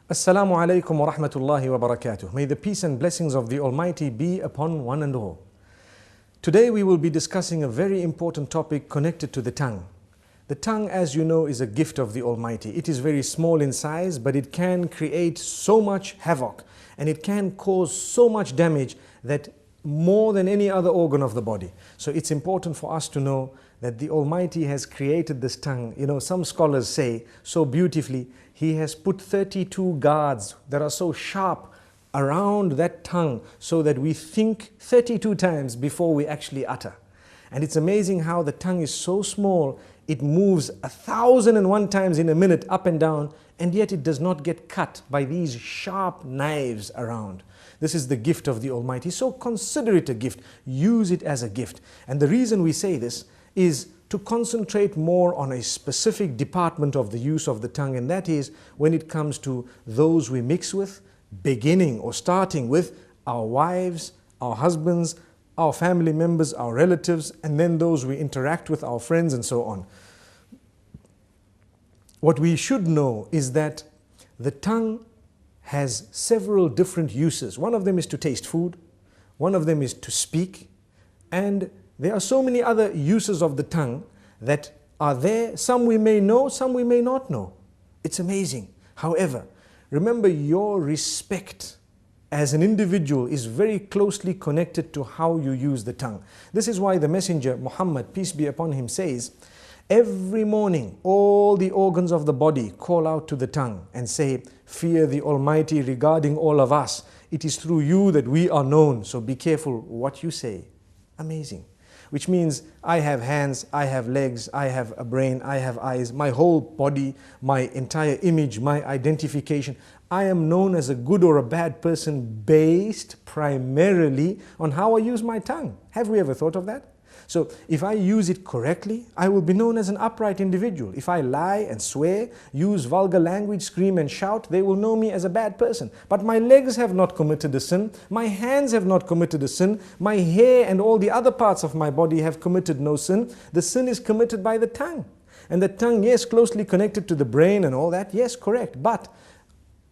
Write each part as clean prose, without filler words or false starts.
Assalamu alaikum wa rahmatullahi wa barakatuh. May the peace and blessings of the Almighty be upon one and all. Today we will be discussing a very important topic connected to the tongue. The tongue, as you know, is a gift of the Almighty. It is very small in size, but it can create so much havoc and it can cause so much damage that more than any other organ of the body. So it's important for us to know that the Almighty has created this tongue. You know, some scholars say so beautifully, He has put 32 guards that are so sharp around that tongue so that we think 32 times before we actually utter. And it's amazing how the tongue is so small, it moves 1,001 times in a minute up and down, and yet it does not get cut by these sharp knives around. This is the gift of the Almighty. So consider it a gift. Use it as a gift. And the reason we say this is to concentrate more on a specific department of the use of the tongue, and that is when it comes to those we mix with, beginning or starting with our wives, our husbands, our family members, our relatives, and then those we interact with, our friends, and so on. What we should know is that the tongue has several different uses. One of them is to taste food, one of them is to speak, and there are so many other uses of the tongue that are there. Some we may know, some we may not know. It's amazing. However, remember, your respect as an individual is very closely connected to how you use the tongue. This is why the Messenger Muhammad, peace be upon him, says, every morning all the organs of the body call out to the tongue and say, fear the Almighty regarding all of us. It is through you that we are known, so be careful what you say. Amazing. Which means I have hands, I have legs, I have a brain, I have eyes, my whole body, my entire image, my identification. I am known as a good or a bad person based primarily on how I use my tongue. Have we ever thought of that? So if I use it correctly, I will be known as an upright individual. If I lie and swear, use vulgar language, scream and shout, they will know me as a bad person. But my legs have not committed a sin, my hands have not committed a sin, my hair and all the other parts of my body have committed no sin. The sin is committed by the tongue. And the tongue, yes, closely connected to the brain and all that, yes, correct. But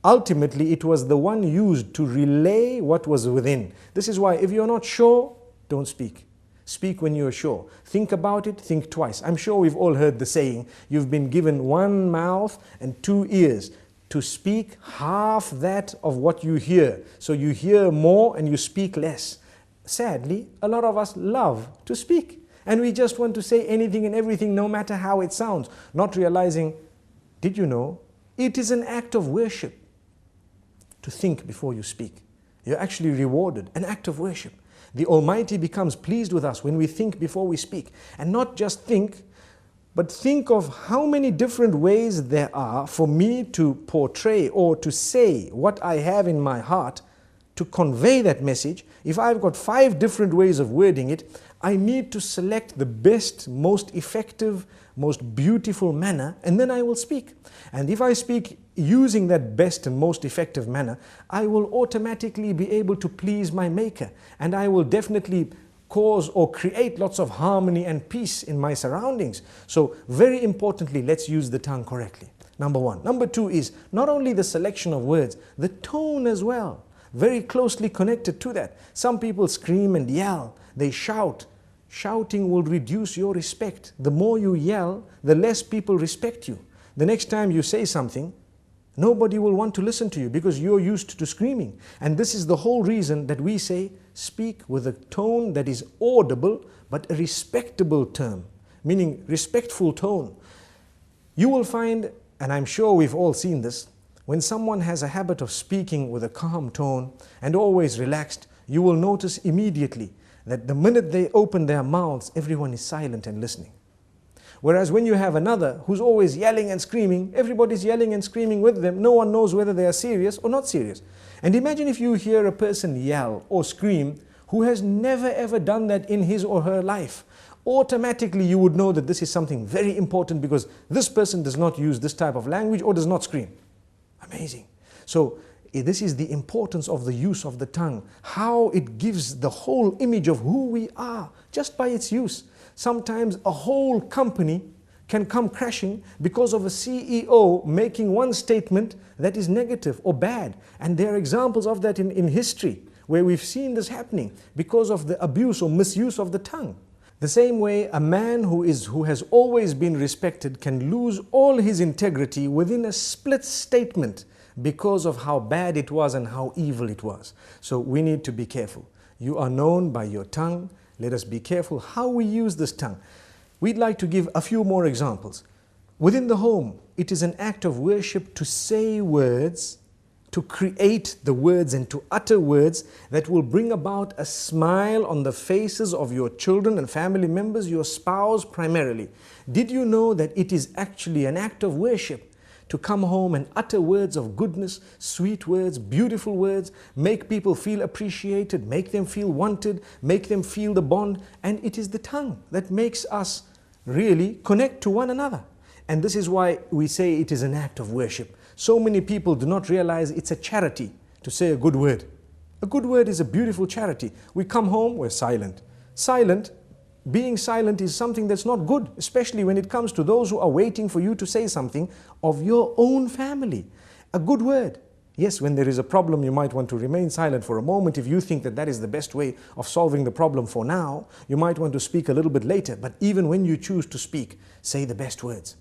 ultimately it was the one used to relay what was within. This is why if you're not sure, don't speak. Speak when you're sure. Think about it, think twice. I'm sure we've all heard the saying, you've been given one mouth and two ears to speak half that of what you hear. So you hear more and you speak less. Sadly, a lot of us love to speak. And we just want to say anything and everything, no matter how it sounds. Not realizing, did you know, it is an act of worship to think before you speak. You're actually rewarded, an act of worship. The Almighty becomes pleased with us when we think before we speak. And not just think, but think of how many different ways there are for me to portray or to say what I have in my heart, to convey that message. If I've got 5 different ways of wording it, I need to select the best, most effective, most beautiful manner, and then I will speak. And if I speak using that best and most effective manner, I will automatically be able to please my Maker, and I will definitely cause or create lots of harmony and peace in my surroundings. So very importantly, let's use the tongue correctly. Number 1. Number 2 is not only the selection of words, the tone as well. Very closely connected to that. Some people scream and yell, they shout. Shouting will reduce your respect. The more you yell, the less people respect you. The next time you say something, nobody will want to listen to you because you're used to screaming. And this is the whole reason that we say, speak with a tone that is audible, but a respectable term, meaning respectful tone. You will find, and I'm sure we've all seen this, when someone has a habit of speaking with a calm tone and always relaxed, you will notice immediately that the minute they open their mouths, everyone is silent and listening. Whereas when you have another who's always yelling and screaming, everybody's yelling and screaming with them, no one knows whether they are serious or not serious. And imagine if you hear a person yell or scream who has never ever done that in his or her life. Automatically you would know that this is something very important because this person does not use this type of language or does not scream. Amazing. So this is the importance of the use of the tongue, how it gives the whole image of who we are just by its use. Sometimes a whole company can come crashing because of a CEO making one statement that is negative or bad. And there are examples of that in history where we've seen this happening because of the abuse or misuse of the tongue. The same way, a man who has always been respected can lose all his integrity within a split statement because of how bad it was and how evil it was. So we need to be careful. You are known by your tongue. Let us be careful how we use this tongue. We'd like to give a few more examples. Within the home, it is an act of worship to say words, to create the words and to utter words that will bring about a smile on the faces of your children and family members, your spouse primarily. Did you know that it is actually an act of worship to come home and utter words of goodness, sweet words, beautiful words, make people feel appreciated, make them feel wanted, make them feel the bond? And it is the tongue that makes us really connect to one another. And this is why we say it is an act of worship. So many people do not realize it's a charity to say a good word. A good word is a beautiful charity. We come home, we're silent. Being silent is something that's not good, especially when it comes to those who are waiting for you to say something of your own family. A good word. Yes, when there is a problem, you might want to remain silent for a moment. If you think that that is the best way of solving the problem for now, you might want to speak a little bit later. But even when you choose to speak, say the best words.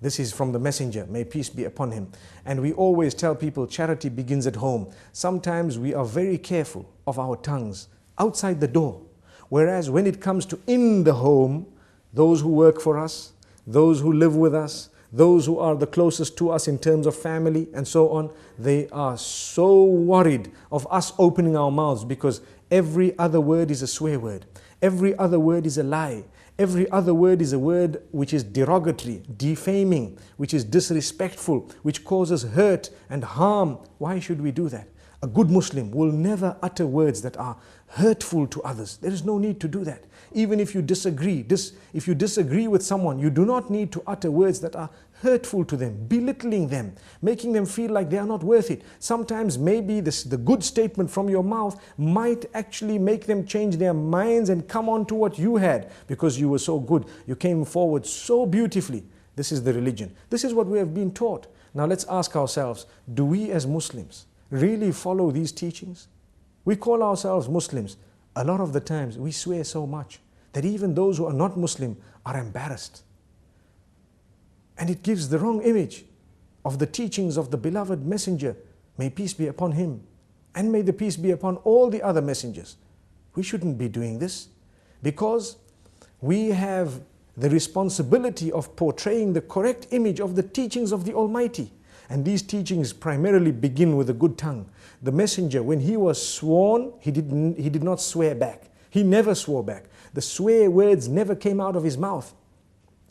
This is from the messenger, may peace be upon him. And we always tell people charity begins at home. Sometimes we are very careful of our tongues outside the door. Whereas when it comes to in the home, those who work for us, those who live with us, those who are the closest to us in terms of family and so on, they are so worried of us opening our mouths because every other word is a swear word. Every other word is a lie. Every other word is a word which is derogatory, defaming, which is disrespectful, which causes hurt and harm. Why should we do that? A good Muslim will never utter words that are hurtful to others. There is no need to do that. Even if you disagree, with someone, you do not need to utter words that are hurtful to them, belittling them, making them feel like they are not worth it. Sometimes maybe the good statement from your mouth might actually make them change their minds and come on to what you had because you were so good. You came forward so beautifully. This is the religion. This is what we have been taught. Now let's ask ourselves, do we as Muslims really follow these teachings? We call ourselves Muslims. A lot of the times we swear so much that even those who are not Muslim are embarrassed. And it gives the wrong image of the teachings of the beloved messenger. May peace be upon him. And may the peace be upon all the other messengers. We shouldn't be doing this because we have the responsibility of portraying the correct image of the teachings of the Almighty. And these teachings primarily begin with a good tongue. The messenger, when he was sworn, he did not swear back. He never swore back. The swear words never came out of his mouth.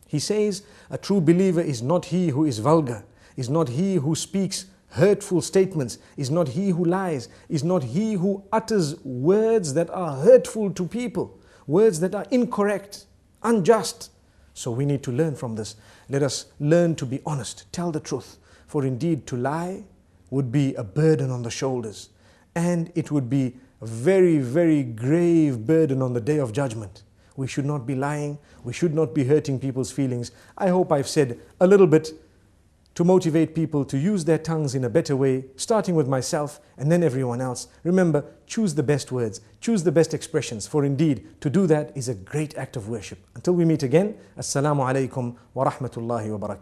He says, a true believer is not he who is vulgar, is not he who speaks hurtful statements, is not he who lies, is not he who utters words that are hurtful to people, words that are incorrect, unjust. So we need to learn from this. Let us learn to be honest, tell the truth. For indeed, to lie would be a burden on the shoulders, and it would be a very, very grave burden on the Day of Judgment. We should not be lying. We should not be hurting people's feelings. I hope I've said a little bit to motivate people to use their tongues in a better way, starting with myself and then everyone else. Remember, choose the best words, choose the best expressions, for indeed, to do that is a great act of worship. Until we meet again, Assalamu alaikum wa rahmatullahi wa barakatuh.